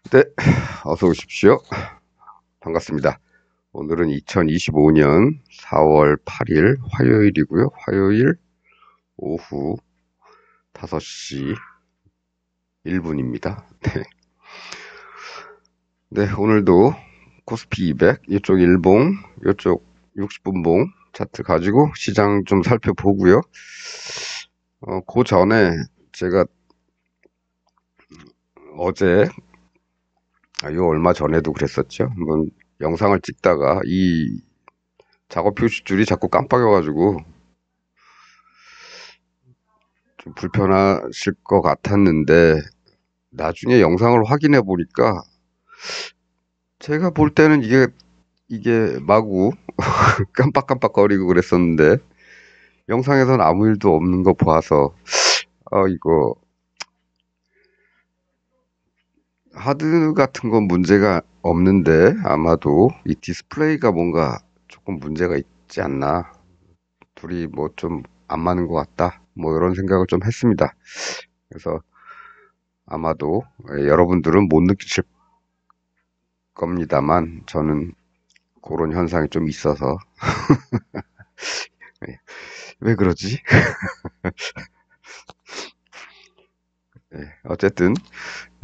네, 어서 오십시오. 반갑습니다. 오늘은 2025년 4월 8일 화요일이고요. 화요일 오후 5시 1분입니다. 네. 네, 오늘도 코스피 200, 이쪽 일봉, 이쪽 60분봉 차트 가지고 시장 좀 살펴보고요. 그 전에 제가 어제, 요 얼마 전에도 그랬었죠. 한번 영상을 찍다가 이 작업 표시줄이 자꾸 깜빡여가지고 좀 불편하실 것 같았는데 나중에 영상을 확인해 보니까 제가 볼 때는 이게 마구 깜빡깜빡거리고 그랬었는데 영상에서는 아무 일도 없는 거 봐서 이거 하드 같은 건 문제가 없는데 아마도 이 디스플레이가 뭔가 조금 문제가 있지 않나, 둘이 뭐 좀 안 맞는 것 같다, 뭐 이런 생각을 좀 했습니다. 그래서 아마도 여러분들은 못 느끼실 겁니다만 저는 그런 현상이 좀 있어서. 네. 왜 그러지? 네, 어쨌든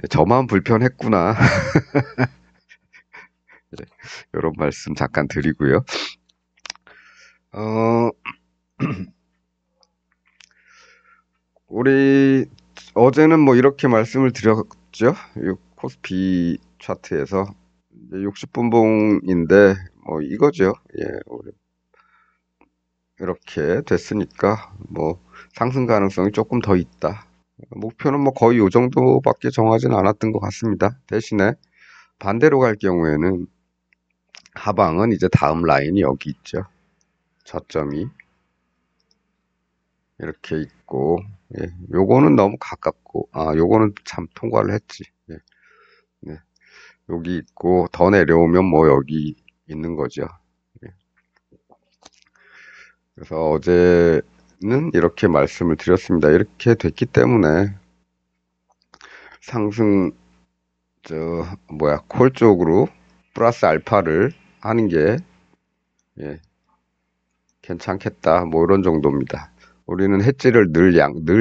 저만 불편했구나. 네, 이런 말씀 잠깐 드리고요. 어, 우리 어제는 뭐 이렇게 말씀을 드렸죠. 이 코스피 차트에서 60분봉인데 뭐 이거죠. 예, 우리 이렇게 됐으니까 뭐 상승 가능성이 조금 더 있다. 목표는 뭐 거의 요 정도밖에 정하진 않았던 것 같습니다. 대신에 반대로 갈 경우에는 하방은 이제 다음 라인이 여기 있죠. 저점이 이렇게 있고, 예, 요거는 너무 가깝고, 요거는 참 통과를 했지. 예, 네, 여기 있고, 더 내려오면 뭐 여기 있는 거죠. 예, 그래서 어제는 이렇게 말씀을 드렸습니다. 이렇게 됐기 때문에 상승, 콜 쪽으로 플러스 알파를 하는 게, 예, 괜찮겠다. 뭐 이런 정도입니다. 우리는 해지를 늘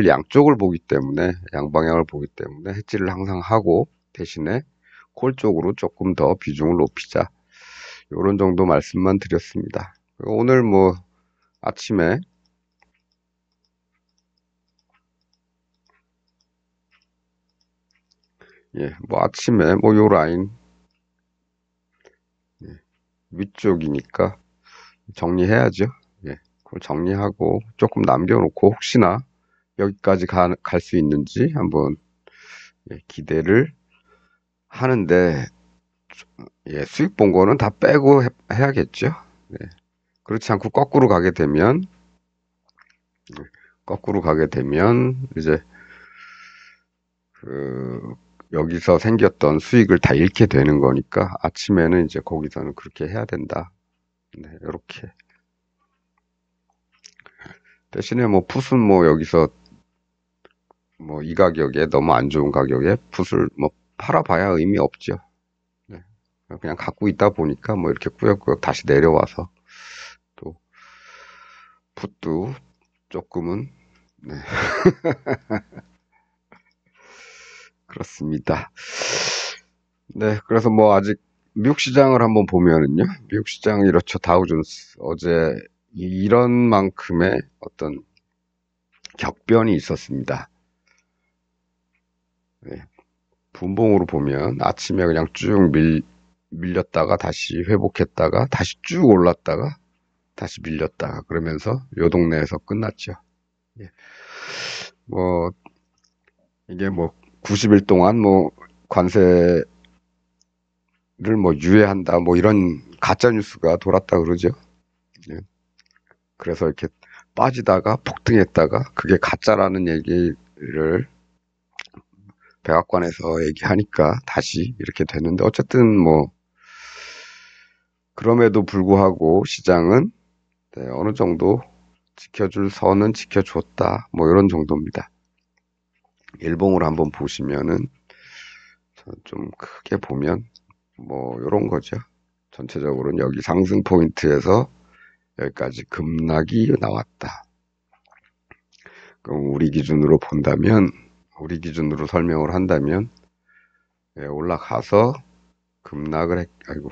양쪽을 보기 때문에, 양방향을 보기 때문에 해지를 항상 하고 대신에 콜 쪽으로 조금 더 비중을 높이자. 이런 정도 말씀만 드렸습니다. 오늘 뭐 아침에, 뭐 아침에 뭐 요 라인, 예, 위쪽이니까 정리해야죠. 예, 그걸 정리하고 조금 남겨놓고 혹시나 여기까지 갈 수 있는지 한번, 기대를 하는데, 수익 본 거는 다 빼고 해야겠죠. 네. 그렇지 않고 거꾸로 가게 되면 이제 그 여기서 생겼던 수익을 다 잃게 되는 거니까 아침에는 이제 거기서는 그렇게 해야 된다. 네, 이렇게. 대신에 뭐 풋은 뭐 여기서 뭐 이 가격에 너무 안 좋은 가격에 풋을 뭐 팔아봐야 의미 없죠. 네. 그냥 갖고 있다 보니까 뭐 이렇게 꾸역꾸역 다시 내려와서 또 풋도 조금은, 네, 그렇습니다. 네, 그래서 뭐 아직 미국 시장을 한번 보면은요, 미국 시장 이렇죠. 다우존스 어제 이런 만큼의 어떤 격변이 있었습니다. 네, 분봉으로 보면 아침에 그냥 쭉 밀렸다가 다시 회복했다가 다시 쭉 올랐다가 다시 밀렸다가 그러면서 요 동네에서 끝났죠. 예. 뭐 이게 뭐 90일 동안 뭐 관세를 뭐 유예한다 뭐 이런 가짜 뉴스가 돌았다 그러죠. 예. 그래서 이렇게 빠지다가 폭등했다가 그게 가짜라는 얘기를 백악관에서 얘기하니까 다시 이렇게 됐는데, 어쨌든 뭐 그럼에도 불구하고 시장은, 네, 어느 정도 지켜줄 선은 지켜줬다 뭐 이런 정도입니다. 일봉을 한번 보시면은 좀 크게 보면 뭐 요런 거죠. 전체적으로는 여기 상승 포인트에서 여기까지 급락이 나왔다. 그럼 우리 기준으로 본다면, 우리 기준으로 설명을 한다면, 예, 올라가서 아이고,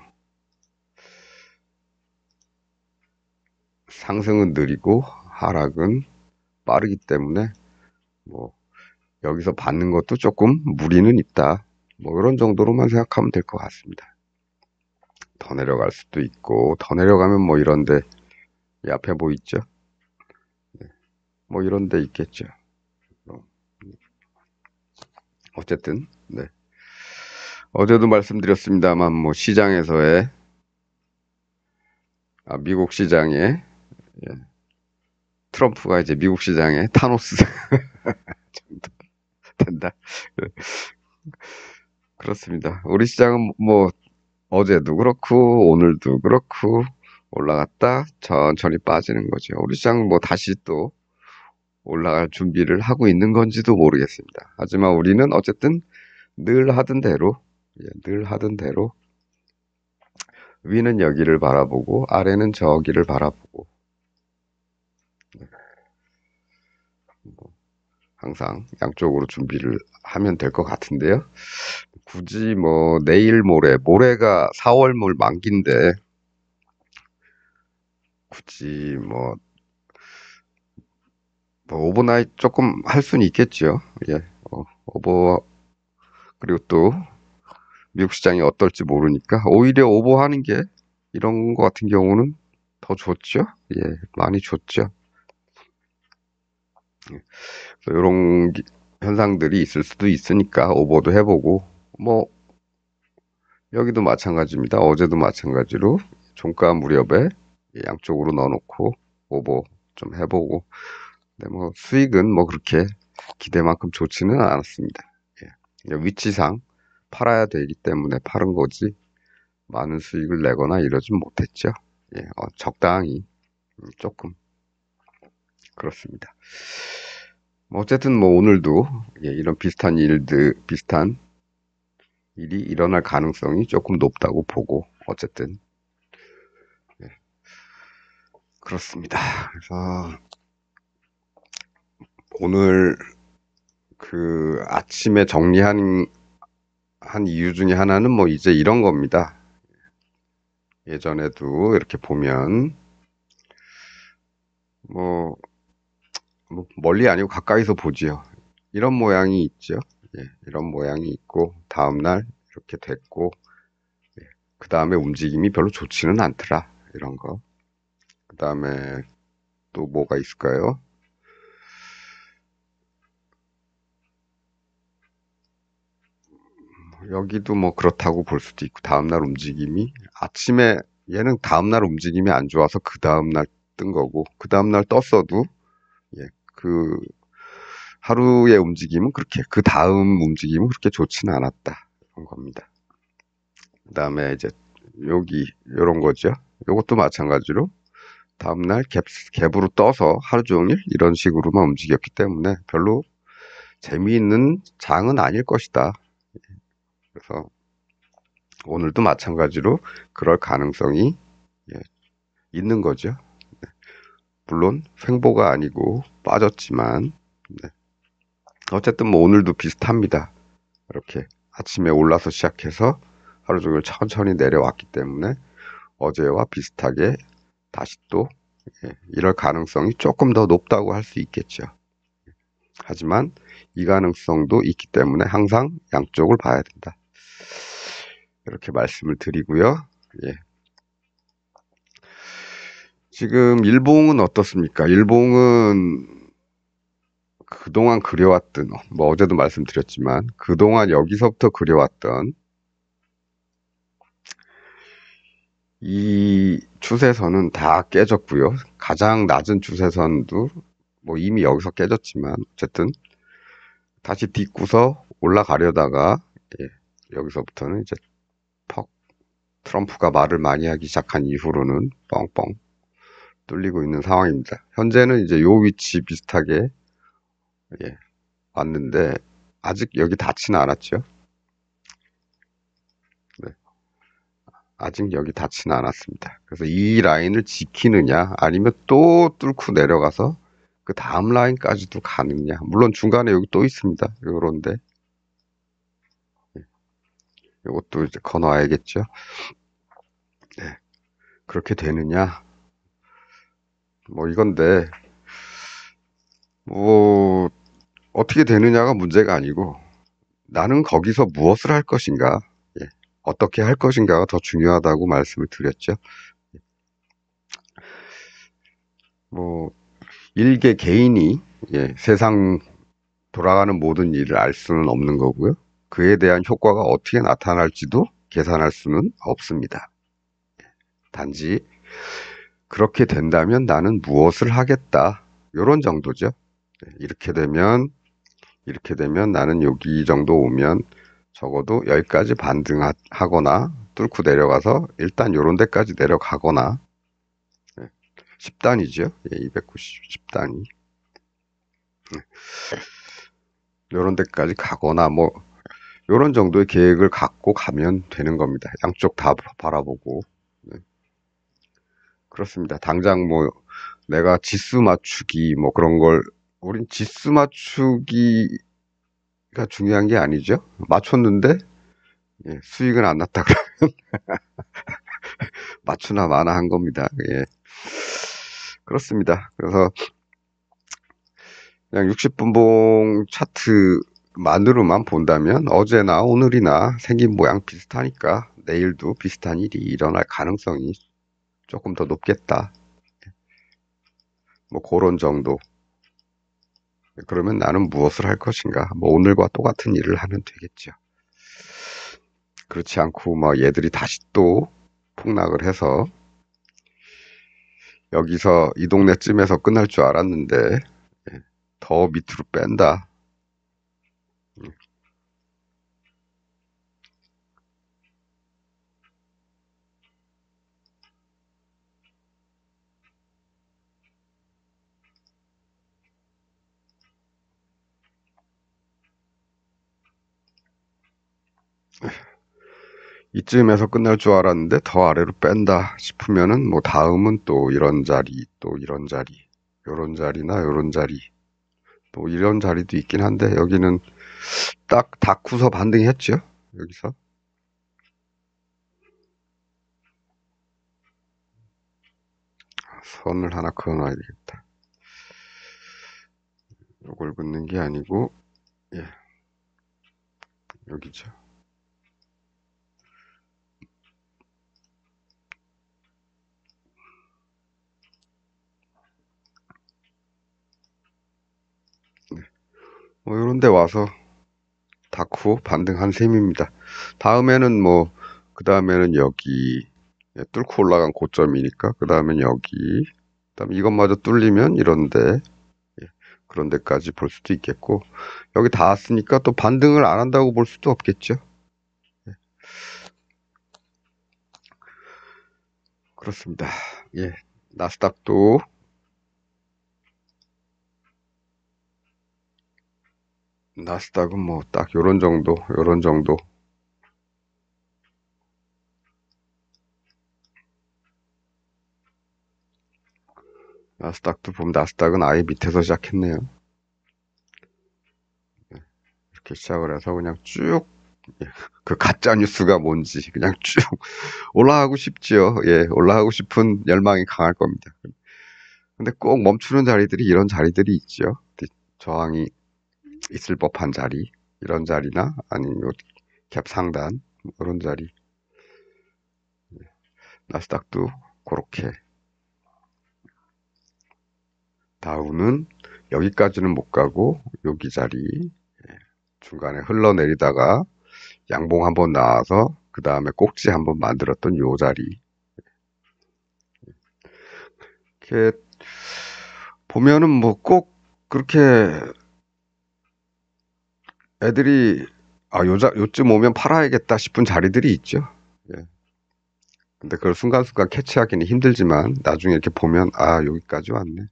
상승은 느리고 하락은 빠르기 때문에 뭐 여기서 받는 것도 조금 무리는 있다. 뭐 이런 정도로만 생각하면 될 것 같습니다. 더 내려갈 수도 있고, 더 내려가면 뭐 이런데 이 앞에 보이죠? 뭐 이런데 있겠죠. 어, 어쨌든 네. 어제도 말씀드렸습니다만 뭐 시장에서의 미국 시장에 예, 트럼프가 이제 미국 시장에 타노스 정도 된다. 그렇습니다. 우리 시장은 뭐 어제도 그렇고 오늘도 그렇고 올라갔다 천천히 빠지는 거죠. 우리 시장은 뭐 다시 또 올라갈 준비를 하고 있는 건지도 모르겠습니다. 하지만 우리는 어쨌든 늘 하던 대로 늘 하던 대로 위는 여기를 바라보고 아래는 저기를 바라보고 항상 양쪽으로 준비를 하면 될 것 같은데요. 굳이 뭐 내일 모레가 4월 말 만기인데 굳이 오버나잇 조금 할 수는 있겠죠. 예, 오버 그리고 또 미국 시장이 어떨지 모르니까 오히려 오버하는 게 이런 거 같은 경우는 더 좋죠. 예, 많이 좋죠. 이런 현상들이 있을 수도 있으니까 오버도 해보고 뭐 여기도 마찬가지입니다. 어제도 마찬가지로 종가 무렵에 양쪽으로 넣어놓고 오버 좀 해보고 근데 뭐 수익은 뭐 그렇게 기대만큼 좋지는 않았습니다. 예. 위치상 팔아야 되기 때문에 팔은 거지 많은 수익을 내거나 이러진 못했죠. 예, 적당히 조금 그렇습니다. 뭐 어쨌든 뭐 오늘도 이런 비슷한 일이 일어날 가능성이 조금 높다고 보고 어쨌든 예, 그렇습니다. 그래서 오늘 그 아침에 정리한 한 이유 중에 하나는 뭐 이제 이런 겁니다. 예전에도 이렇게 보면 뭐, 뭐 멀리 아니고 가까이서 보지요. 이런 모양이 있죠. 예, 이런 모양이 있고 다음날 이렇게 됐고 그 다음에 움직임이 별로 좋지는 않더라. 이런 거. 그 다음에 또 뭐가 있을까요? 여기도 뭐 그렇다고 볼 수도 있고 다음날 움직임이 아침에 얘는 다음날 움직임이 안 좋아서 그 다음날 뜬 거고 그 다음날 떴어도 예, 그 하루의 움직임은 그렇게 그 다음 움직임은 그렇게 좋지는 않았다 이런 겁니다. 그 다음에 이제 여기 이런 거죠. 이것도 마찬가지로 다음날 갭으로 떠서 하루 종일 이런 식으로만 움직였기 때문에 별로 재미있는 장은 아닐 것이다. 그래서 오늘도 마찬가지로 그럴 가능성이 예, 있는 거죠. 물론 횡보가 아니고 빠졌지만 네. 어쨌든 뭐 오늘도 비슷합니다. 이렇게 아침에 올라서 시작해서 하루 종일 천천히 내려왔기 때문에 어제와 비슷하게 다시 또 이럴 가능성이 조금 더 높다고 할 수 있겠죠. 하지만 이 가능성도 있기 때문에 항상 양쪽을 봐야 된다. 이렇게 말씀을 드리고요. 예. 지금 일봉은 어떻습니까? 일봉은 그동안 그려왔던, 뭐 어제도 말씀드렸지만, 그동안 여기서부터 그려왔던 이 추세선은 다 깨졌고요. 가장 낮은 추세선도 뭐 이미 여기서 깨졌지만, 어쨌든 다시 딛고서 올라가려다가, 예, 여기서부터는 이제 퍽 트럼프가 말을 많이 하기 시작한 이후로는 뻥뻥 뚫리고 있는 상황입니다. 현재는 이제 요 위치 비슷하게 예, 왔는데 아직 여기 닿지는 않았죠. 아직 여기 닿지는 않았습니다. 그래서 이 라인을 지키느냐, 아니면 또 뚫고 내려가서 그 다음 라인까지도 가느냐. 물론 중간에 여기 또 있습니다. 요런데. 요것도 이제 건너와야겠죠. 네. 그렇게 되느냐? 뭐 이건데, 뭐, 어떻게 되느냐가 문제가 아니고, 나는 거기서 무엇을 할 것인가, 예. 어떻게 할 것인가가 더 중요하다고 말씀을 드렸죠. 뭐, 일개 개인이, 예, 세상 돌아가는 모든 일을 알 수는 없는 거고요. 그에 대한 효과가 어떻게 나타날지도 계산할 수는 없습니다. 단지 그렇게 된다면 나는 무엇을 하겠다. 요런 정도죠. 이렇게 되면 나는 여기 정도 오면 적어도 여기까지 반등하거나 뚫고 내려가서 일단 요런 데까지 내려가거나 10단이죠. 예, 290 10단이. 요런 데까지 가거나 뭐 요런 정도의 계획을 갖고 가면 되는 겁니다. 양쪽 다 바라보고. 네. 그렇습니다. 당장 뭐 내가 지수 맞추기 뭐 그런 걸 우린 지수 맞추기가 중요한 게 아니죠. 맞췄는데 예, 수익은 안 났다 그러면 맞추나 마나 한 겁니다. 예. 그렇습니다. 그래서 그냥 60분봉 차트만으로만 본다면 어제나 오늘이나 생긴 모양 비슷하니까 내일도 비슷한 일이 일어날 가능성이 조금 더 높겠다. 뭐 그런 정도. 그러면 나는 무엇을 할 것인가? 뭐 오늘과 똑같은 일을 하면 되겠죠. 그렇지 않고 뭐 얘들이 다시 또 폭락을 해서 여기서 이 동네쯤에서 끝날 줄 알았는데 예, 더 밑으로 뺀다. 이쯤에서 끝날 줄 알았는데 더 아래로 뺀다 싶으면은 뭐 다음은 또 이런 자리, 또 이런 자리, 요런 자리나 요런 자리, 또 이런 자리도 있긴 한데 여기는 딱 다쿠서 반등했죠. 여기서 선을 하나 그어놔야 되겠다. 요걸 긋는 게 아니고 예, 여기죠. 네. 뭐 요런 데 와서 다쿠 반등한 셈입니다. 다음에는 뭐 그 다음에는 여기 예, 뚫고 올라간 고점이니까 그 다음엔 여기 그다음에 이것마저 뚫리면 이런데 예, 그런 데까지 볼 수도 있겠고 여기 닿았으니까 또 반등을 안 한다고 볼 수도 없겠죠. 예, 그렇습니다. 예, 나스닥도 나스닥은 뭐 딱 요런 정도, 요런 정도. 나스닥도 보면 나스닥은 아예 밑에서 시작했네요. 이렇게 시작을 해서 그냥 쭉 예, 그 가짜 뉴스가 뭔지 그냥 쭉 올라가고 싶지요. 예, 올라가고 싶은 열망이 강할 겁니다. 근데 꼭 멈추는 자리들이 이런 자리들이 있죠. 저항이 있을 법한 자리, 이런 자리나 아니면 캡 상단 이런 자리. 나스닥도 그렇게. 다우는 여기까지는 못 가고 여기 자리 중간에 흘러내리다가 양봉 한번 나와서 그 다음에 꼭지 한번 만들었던 요 자리. 이렇게 보면은 뭐 꼭 그렇게 애들이 요쯤 오면 팔아야겠다 싶은 자리들이 있죠. 예. 근데 그걸 순간순간 캐치하기는 힘들지만 나중에 이렇게 보면 여기까지 왔네.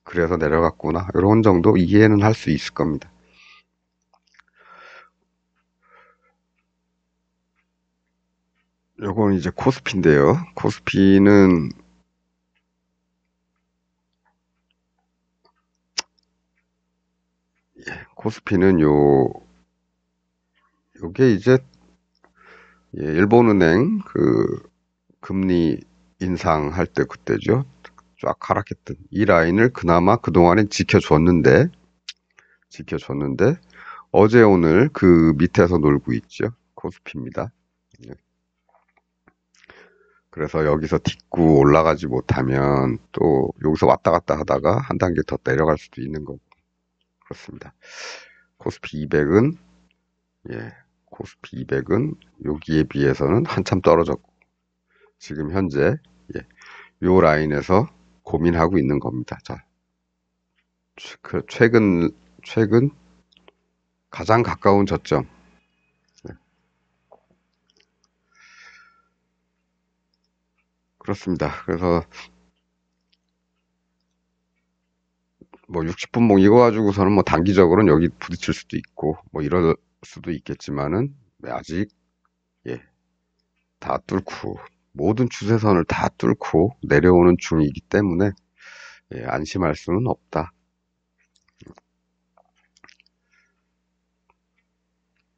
그래서 내려갔구나. 이런 정도 이해는 할 수 있을 겁니다. 요건 이제 코스피인데요. 코스피는 요게 이제 일본은행 금리 인상할 때 그때죠. 쫙 하락했던 이 라인을 그나마 그동안엔 지켜줬는데 어제 오늘 그 밑에서 놀고 있죠. 코스피입니다. 예. 그래서 여기서 딛고 올라가지 못하면 또 여기서 왔다 갔다 하다가 한 단계 더 내려갈 수도 있는 거고 그렇습니다. 코스피 200은 예, 코스피 200은 여기에 비해서는 한참 떨어졌고 지금 현재 요 라인에서 고민하고 있는 겁니다. 자, 최근 가장 가까운 저점. 네, 그렇습니다. 그래서 뭐 60분봉 이거 가지고서는 뭐 단기적으로는 여기 부딪힐 수도 있고 뭐 이럴 수도 있겠지만은 아직 예, 다 뚫고 모든 추세선을 다 뚫고 내려오는 중이기 때문에 안심할 수는 없다.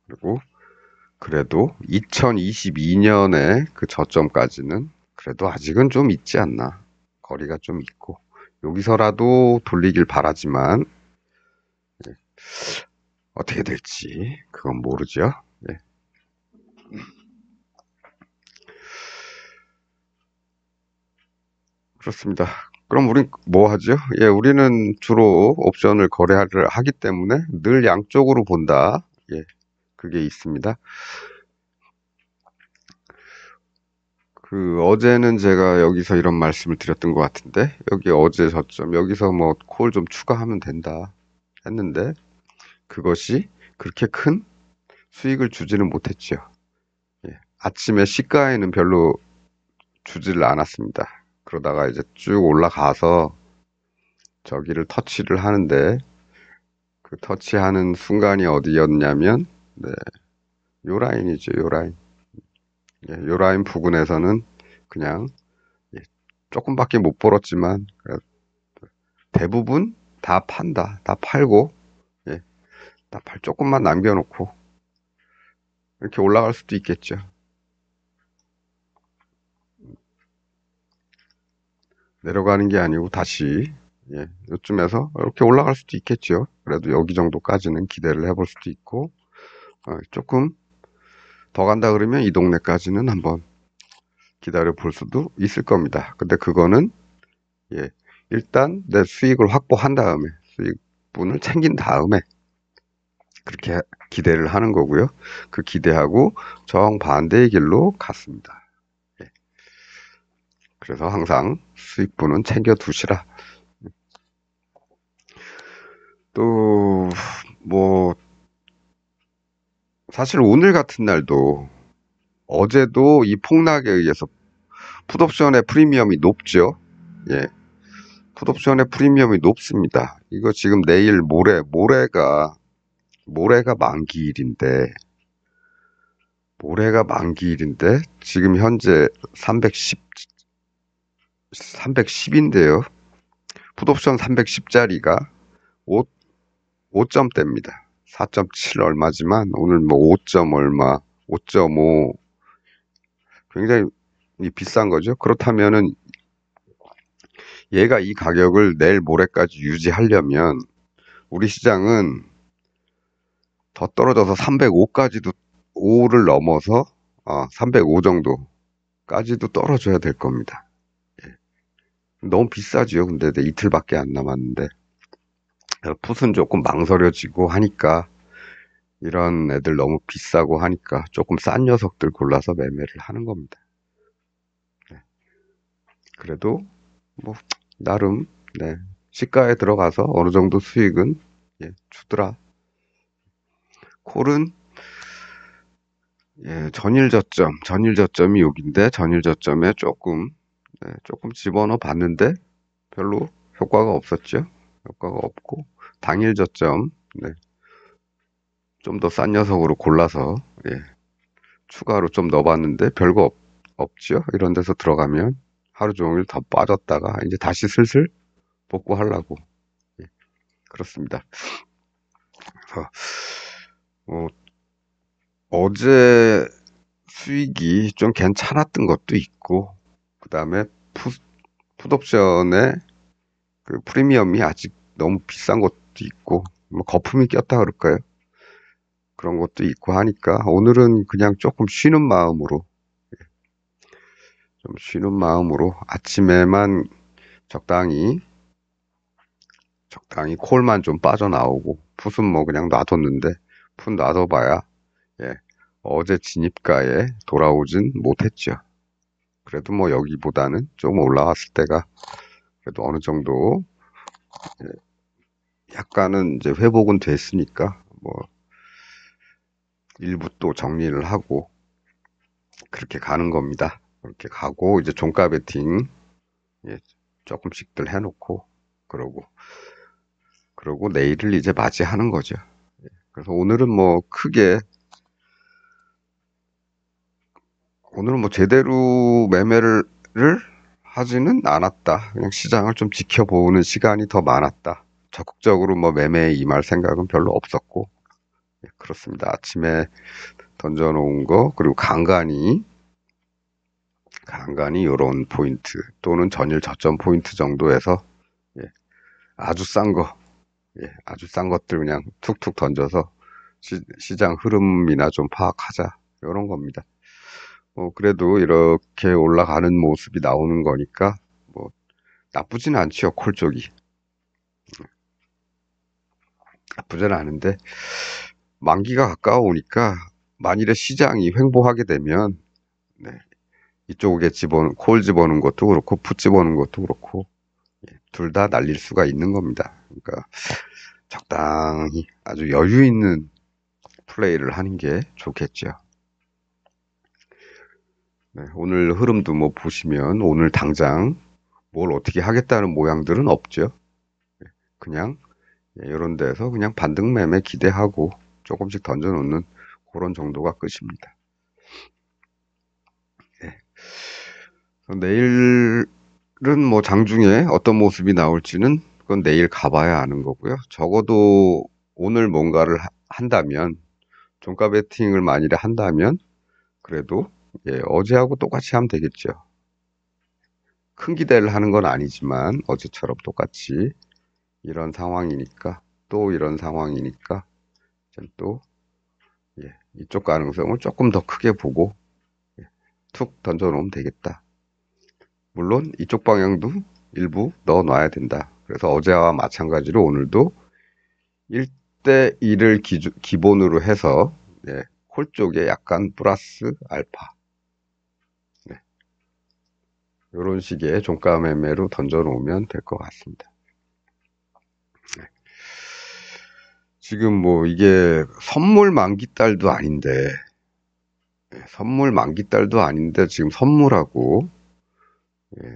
그리고 그래도 2022년에 그 저점까지는 그래도 아직은 좀 있지 않나. 거리가 좀 있고 여기서라도 돌리길 바라지만 어떻게 될지 그건 모르죠. 예, 그렇습니다. 그럼 우린 뭐 하죠? 예, 우리는 주로 옵션을 거래를 하기 때문에 늘 양쪽으로 본다. 예, 그게 있습니다. 어제는 제가 여기서 이런 말씀을 드렸던 것 같은데, 여기 어제 저점, 여기서 뭐 콜 좀 추가하면 된다 했는데, 그것이 그렇게 큰 수익을 주지는 못했죠. 예, 아침에 시가에는 별로 주지를 않았습니다. 그러다가 이제 쭉 올라가서 저기를 터치를 하는데, 그 터치하는 순간이 어디였냐면, 네, 요 라인이죠, 요 라인. 예, 요 라인 부근에서는 그냥 예, 조금밖에 못 벌었지만 대부분 다 판다, 다 팔고 예, 조금만 남겨놓고 이렇게 올라갈 수도 있겠죠. 내려가는 게 아니고 다시 요쯤에서 이렇게 올라갈 수도 있겠죠. 그래도 여기 정도까지는 기대를 해볼 수도 있고 조금 더 간다 그러면 이 동네까지는 한번 기다려 볼 수도 있을 겁니다. 근데 그거는 예, 일단 내 수익을 확보한 다음에 수익분을 챙긴 다음에 그렇게 기대를 하는 거고요. 그 기대하고 정반대의 길로 갔습니다. 예, 그래서 항상 수익분은 챙겨 두시라. 또, 뭐, 사실 오늘 같은 날도 어제도 이 폭락에 의해서 풋옵션의 프리미엄이 높죠. 예. 풋옵션의 프리미엄이 높습니다. 이거 지금 내일 모레가 만기일인데, 지금 현재 310인데요. 풋옵션 310짜리가 5점대입니다. 4.7 얼마지만 오늘 뭐 5점 얼마, 5.5 굉장히 비싼 거죠. 그렇다면은 얘가 이 가격을 내일 모레까지 유지하려면 우리 시장은 더 떨어져서 305까지도 5를 넘어서 305 정도까지도 떨어져야 될 겁니다. 예. 너무 비싸지요. 근데 이틀밖에 안 남았는데 풋은 조금 망설여지고 하니까 이런 애들 너무 비싸고 하니까 조금 싼 녀석들 골라서 매매를 하는 겁니다. 네. 그래도 뭐 나름 네, 시가에 들어가서 어느 정도 수익은 주더라. 콜은 전일 저점이 여기인데 전일 저점에 조금 집어넣어 봤는데 별로 효과가 없었죠. 효과가 없고 당일 저점 좀 더 싼 녀석으로 골라서 추가로 좀 넣어봤는데 별거 없죠. 이런 데서 들어가면 하루 종일 더 빠졌다가 이제 다시 슬슬 복구하려고. 예, 그렇습니다. 그래서 뭐 어제 수익이 좀 괜찮았던 것도 있고, 그 다음에 풋옵션의 그 프리미엄이 아직 너무 비싼 것도 있고, 뭐 거품이 꼈다 그럴까요? 그런 것도 있고 하니까 오늘은 그냥 조금 쉬는 마음으로, 좀 쉬는 마음으로 아침에만 적당히 콜만 좀 빠져나오고, 풋은 뭐 그냥 놔뒀는데, 풋 놔둬봐야, 예, 어제 진입가에 돌아오진 못했죠. 그래도 뭐 여기보다는 조금 올라왔을 때가 그래도 어느 정도 약간은 이제 회복은 됐으니까 뭐 일부 또 정리를 하고 그렇게 가는 겁니다. 그렇게 가고 이제 종가 베팅 예, 조금씩들 해놓고 그러고 내일을 이제 맞이하는 거죠. 그래서 오늘은 뭐 제대로 매매를 하지는 않았다. 그냥 시장을 좀 지켜보는 시간이 더 많았다. 적극적으로 뭐 매매에 임할 생각은 별로 없었고, 예, 그렇습니다. 아침에 던져놓은 거, 그리고 간간히 이런 포인트 또는 전일 저점 포인트 정도에서 예, 아주 싼 거, 아주 싼 것들 그냥 툭툭 던져서 시장 흐름이나 좀 파악하자. 이런 겁니다. 그래도 이렇게 올라가는 모습이 나오는 거니까 뭐 나쁘진 않지요. 콜 쪽이. 나쁘진 않은데 만기가 가까워오니까 만일에 시장이 횡보하게 되면 네, 이쪽에 콜 집어넣은 것도 그렇고 풋 집어넣은 것도 그렇고 둘 다 날릴 수가 있는 겁니다. 그러니까 적당히 아주 여유 있는 플레이를 하는 게 좋겠죠. 네, 오늘 흐름도 뭐 보시면 오늘 당장 뭘 어떻게 하겠다는 모양들은 없죠. 그냥 이런 데서 그냥 반등 매매 기대하고 조금씩 던져놓는 그런 정도가 끝입니다. 네. 내일은 뭐 장중에 어떤 모습이 나올지는 그건 내일 가봐야 아는 거고요. 적어도 오늘 뭔가를 한다면 종가 베팅을 만일에 한다면 그래도 어제하고 똑같이 하면 되겠죠. 큰 기대를 하는 건 아니지만 어제처럼 똑같이 이런 상황이니까 또 이런 상황이니까 또 이쪽 가능성을 조금 더 크게 보고 툭 던져놓으면 되겠다. 물론 이쪽 방향도 일부 넣어놔야 된다. 그래서 어제와 마찬가지로 오늘도 1대 1을 기본으로 해서 콜 쪽에 약간 플러스 알파 이런 식의 종가 매매로 던져놓으면 될 것 같습니다. 지금 뭐 이게 선물 만기 달도 아닌데 지금 선물하고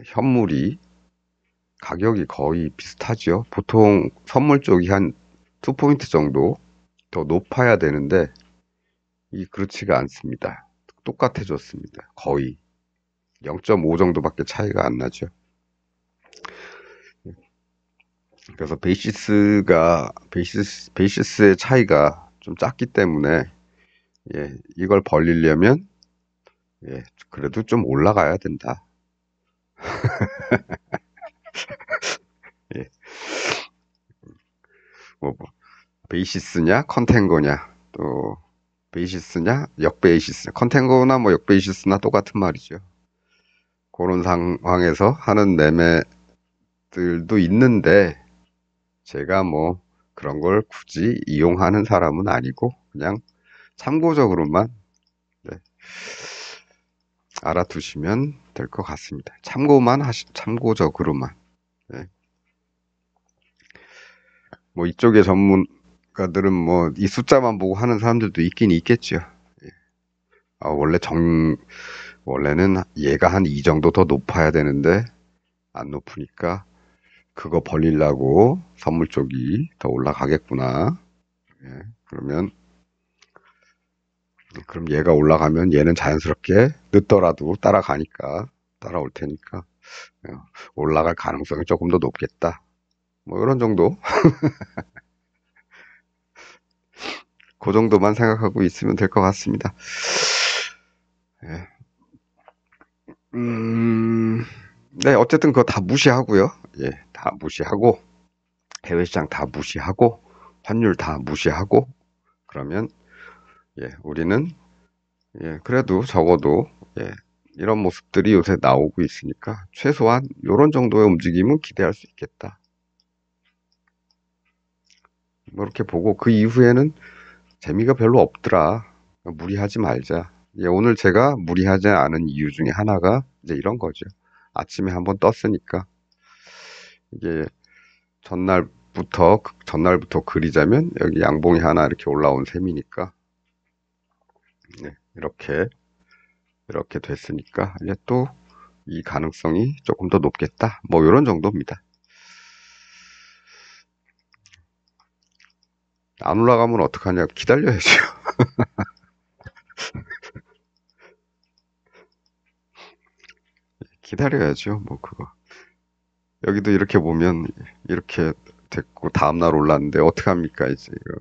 현물이 가격이 거의 비슷하죠. 보통 선물 쪽이 한 2포인트 정도 더 높아야 되는데 그렇지가 않습니다. 똑같아졌습니다. 거의 0.5 정도밖에 차이가 안 나죠. 그래서 베이시스의 차이가 좀 작기 때문에 이걸 벌리려면 그래도 좀 올라가야 된다. 예, 뭐 베이시스냐 컨텐거냐 또 베이시스냐 역베이시스 컨텐거나 뭐 역베이시스나 똑같은 말이죠. 그런 상황에서 하는 매매들도 있는데 제가 뭐 그런 걸 굳이 이용하는 사람은 아니고 그냥 참고적으로만 네, 알아두시면 될 것 같습니다. 참고적으로만. 네. 뭐 이쪽의 전문가들은 뭐 이 숫자만 보고 하는 사람들도 있긴 있겠죠. 아, 원래는 얘가 한 이 정도 더 높아야 되는데 안 높으니까 그거 벌리려고 선물 쪽이 더 올라가겠구나. 그러면 그럼 얘가 올라가면 얘는 자연스럽게 늦더라도 따라올 테니까 올라갈 가능성이 조금 더 높겠다. 뭐 이런 정도? 그 정도만 생각하고 있으면 될 것 같습니다. 예. 네, 어쨌든 그거 다 무시하고요. 예, 다 무시하고, 해외 시장 다 무시하고, 환율 다 무시하고, 그러면, 예, 우리는, 예, 그래도 적어도, 예, 이런 모습들이 요새 나오고 있으니까, 최소한 요런 정도의 움직임은 기대할 수 있겠다. 뭐 이렇게 보고, 그 이후에는 재미가 별로 없더라. 무리하지 말자. 예, 오늘 제가 무리하지 않은 이유 중에 하나가 이제 이런 거죠. 아침에 한번 떴으니까, 이게 전날부터 그리자면 여기 양봉이 하나 이렇게 올라온 셈이니까 네, 이렇게 됐으니까 이제 또 이 가능성이 조금 더 높겠다. 뭐 이런 정도입니다. 안 올라가면 어떡하냐? 기다려야죠. 기다려야죠. 뭐 그거. 여기도 이렇게 보면 이렇게 됐고 다음날 올랐는데 어떡합니까 이제 이거.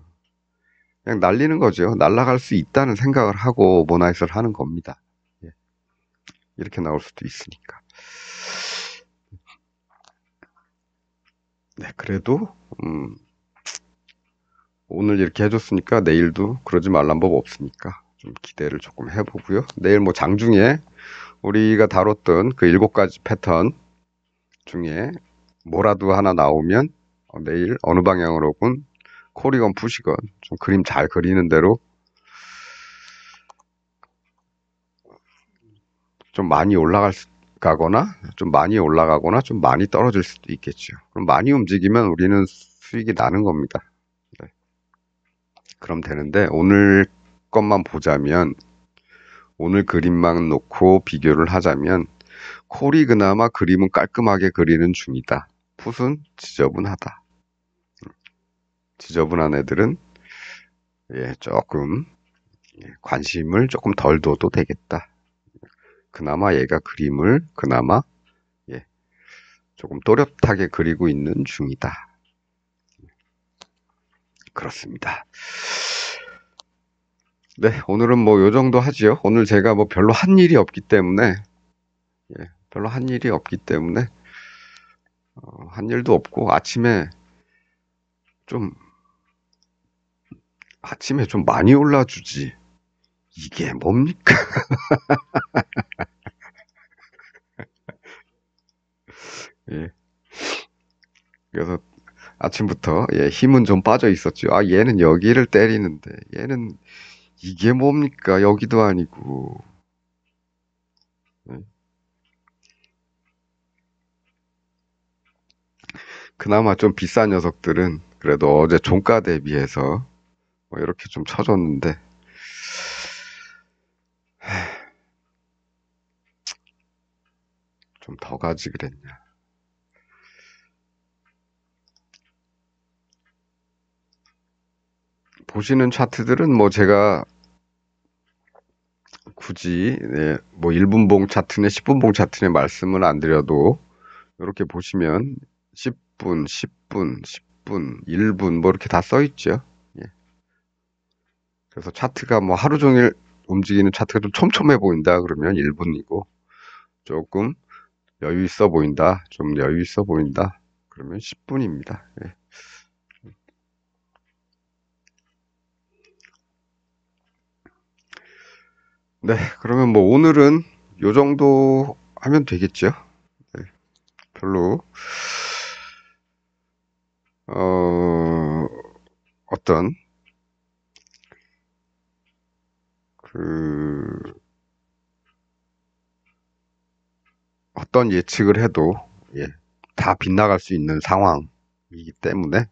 그냥 날리는 거죠. 날아갈 수 있다는 생각을 하고 모나이스를 하는 겁니다. 예, 이렇게 나올 수도 있으니까. 네, 그래도 오늘 이렇게 해줬으니까 내일도 그러지 말란 법 없으니까 좀 기대를 조금 해보고요. 내일 뭐 장중에 우리가 다뤘던 그 7가지 패턴 중에 뭐라도 하나 나오면 내일 어느 방향으로건 콜이건 푸시건 좀 그림 잘 그리는 대로 좀 많이 올라가거나 좀 많이 떨어질 수도 있겠죠. 그럼 많이 움직이면 우리는 수익이 나는 겁니다. 네. 그럼 되는데 오늘 것만 보자면 오늘 그림만 놓고 비교를 하자면 콜이 그나마 그림은 깔끔하게 그리는 중이다. 풋은 지저분하다. 지저분한 애들은 예, 조금 관심을 조금 덜 둬도 되겠다. 그나마 얘가 그림을 그나마 예, 조금 또렷하게 그리고 있는 중이다. 그렇습니다. 네, 오늘은 뭐 요 정도 하지요. 오늘 제가 뭐 별로 한 일이 없기 때문에 별로 한 일이 없기 때문에 한 일도 없고 좀 아침에 좀 많이 올라주지. 이게 뭡니까? 예. 그래서 아침부터 예, 힘은 좀 빠져 있었죠. 아, 얘는 여기를 때리는데 얘는 이게 뭡니까? 여기도 아니고. 예. 그나마 좀 비싼 녀석들은 그래도 어제 종가 대비해서 뭐 이렇게 좀 쳐줬는데 좀 더 가지 그랬냐. 보시는 차트들은 뭐 제가 굳이 예, 뭐 1분봉 차트네 10분봉 차트네 말씀을 안 드려도 이렇게 보시면 10분, 10분, 10분, 1분 뭐 이렇게 다 써 있죠. 예. 그래서 차트가 뭐 하루 종일 움직이는 차트가 좀 촘촘해 보인다 그러면 1분이고 조금 여유 있어 보인다. 좀 여유 있어 보인다. 그러면 10분입니다. 예. 네, 그러면 뭐 오늘은 요 정도 하면 되겠죠. 네, 별로 어, 어떤 그 어떤 예측을 해도 예, 다 빗나갈 수 있는 상황이기 때문에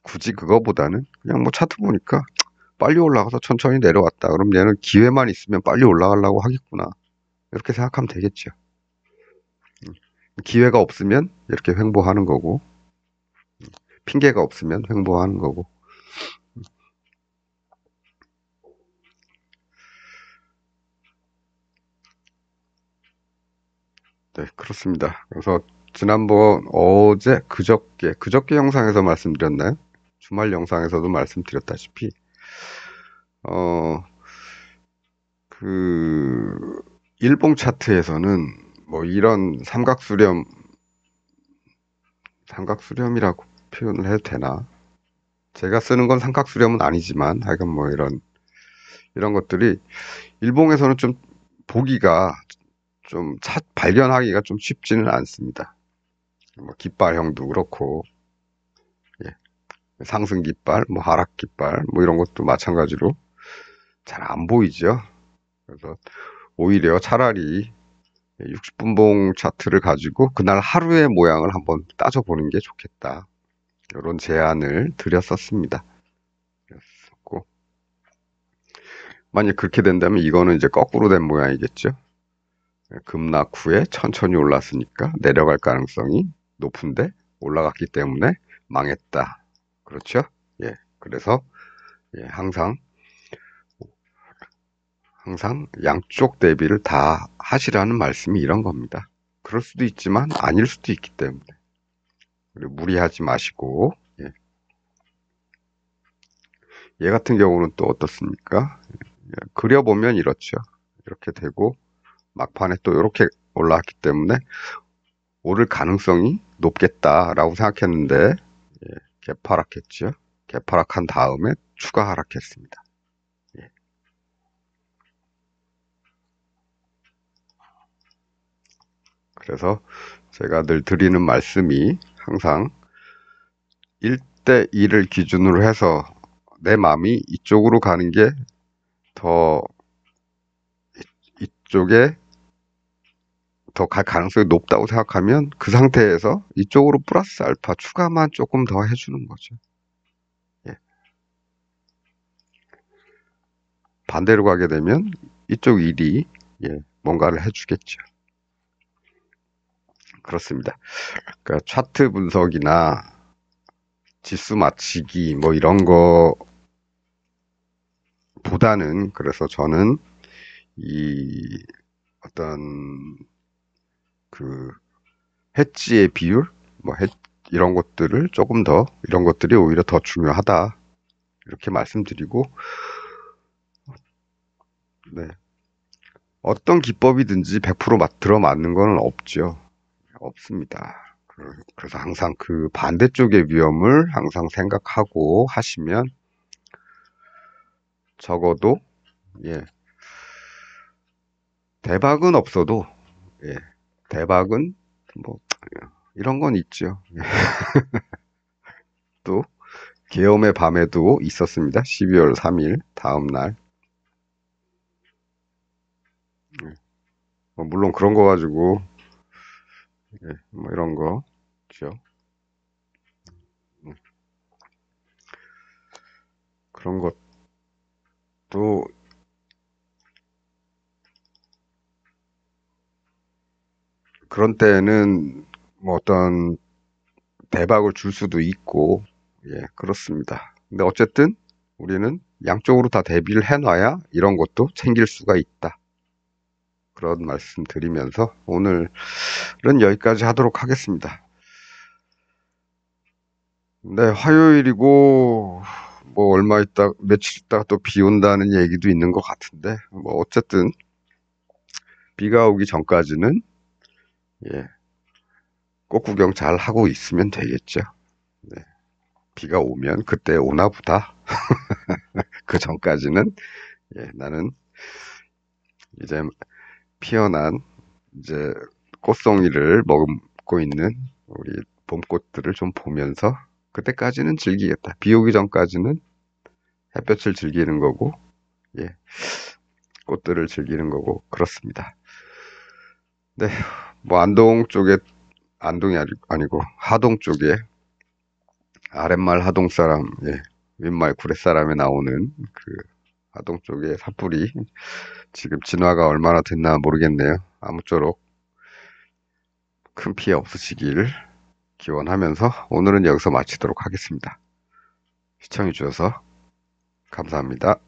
굳이 그거보다는 그냥 뭐 차트 보니까 빨리 올라가서 천천히 내려왔다. 그럼 얘는 기회만 있으면 빨리 올라가려고 하겠구나. 이렇게 생각하면 되겠죠. 기회가 없으면 이렇게 횡보하는 거고, 핑계가 없으면 횡보하는 거고. 네, 그렇습니다. 그래서 지난번 그저께 영상에서 말씀드렸나요? 주말 영상에서도 말씀드렸다시피, 어, 그, 일봉 차트에서는 뭐 이런 삼각수렴이라고 표현을 해도 되나? 제가 쓰는 건 삼각수렴은 아니지만, 하여간 뭐 이런 것들이 일봉에서는 좀 보기가 발견하기가 좀 쉽지는 않습니다. 뭐 깃발형도 그렇고, 예, 상승 깃발, 뭐 하락 깃발, 뭐 이런 것도 마찬가지로 잘 안 보이죠. 그래서 오히려 차라리 60분봉 차트를 가지고 그날 하루의 모양을 한번 따져보는 게 좋겠다. 이런 제안을 드렸었습니다. 그랬었고, 만약 그렇게 된다면 이거는 이제 거꾸로 된 모양이겠죠. 급락 후에 천천히 올랐으니까 내려갈 가능성이 높은데 올라갔기 때문에 망했다. 그렇죠? 예. 그래서 예, 항상 양쪽 대비를 다 하시라는 말씀이 이런 겁니다. 그럴 수도 있지만 아닐 수도 있기 때문에 그리고 무리하지 마시고 예. 얘 같은 경우는 또 어떻습니까? 예, 그려보면 이렇죠. 이렇게 되고 막판에 또 이렇게 올라왔기 때문에 오를 가능성이 높겠다라고 생각했는데 예, 개파락했죠. 개파락한 다음에 추가 하락했습니다. 예. 그래서 제가 늘 드리는 말씀이 항상 1대 1을 기준으로 해서 내 마음이 이쪽으로 가는 게 더 이쪽에 더 갈 가능성이 높다고 생각하면 그 상태에서 이쪽으로 플러스 알파 추가만 조금 더 해주는 거죠. 예. 반대로 가게 되면 이쪽 일이 예, 뭔가를 해주겠죠. 그렇습니다. 그러니까 차트 분석이나 지수 맞추기 뭐 이런 거보다는 그래서 저는 이 어떤 그 해지의 비율 뭐 이런 것들을 조금 더 이런 것들이 오히려 더 중요하다 이렇게 말씀드리고 네. 어떤 기법이든지 100% 들어맞는 건 없죠. 없습니다. 그래서 항상 그 반대쪽의 위험을 항상 생각하고 하시면 적어도 예, 대박은 없어도 예, 대박은 뭐 이런 건 있죠. 또 계엄의 밤에도 있었습니다. 12월 3일 다음 날. 예, 뭐 물론 그런 거 가지고 예, 뭐 이런 거죠. 음, 그런 것도 그런 때는 뭐 어떤 대박을 줄 수도 있고 예, 그렇습니다. 근데 어쨌든 우리는 양쪽으로 다 대비를 해놔야 이런 것도 챙길 수가 있다. 그런 말씀 드리면서 오늘은 여기까지 하도록 하겠습니다. 네, 화요일이고 뭐 얼마 있다 며칠 있다가 또 비 온다는 얘기도 있는 것 같은데 뭐 어쨌든 비가 오기 전까지는 예, 꽃 구경 잘 하고 있으면 되겠죠. 네, 비가 오면 그때 오나 보다. 그 전까지는 예, 나는 이제 피어난 이제 꽃송이를 머금고 있는 우리 봄꽃들을 좀 보면서 그때까지는 즐기겠다. 비 오기 전까지는 햇볕을 즐기는 거고, 예, 꽃들을 즐기는 거고 그렇습니다. 네, 뭐 안동 쪽에 안동이 아니고 하동 쪽에 아랫말 하동 사람, 예, 윗말 구례 사람에 나오는 그 하동 쪽에 산불이 지금 진화가 얼마나 됐나 모르겠네요. 아무쪼록 큰 피해 없으시길 기원하면서 오늘은 여기서 마치도록 하겠습니다. 시청해주셔서 감사합니다.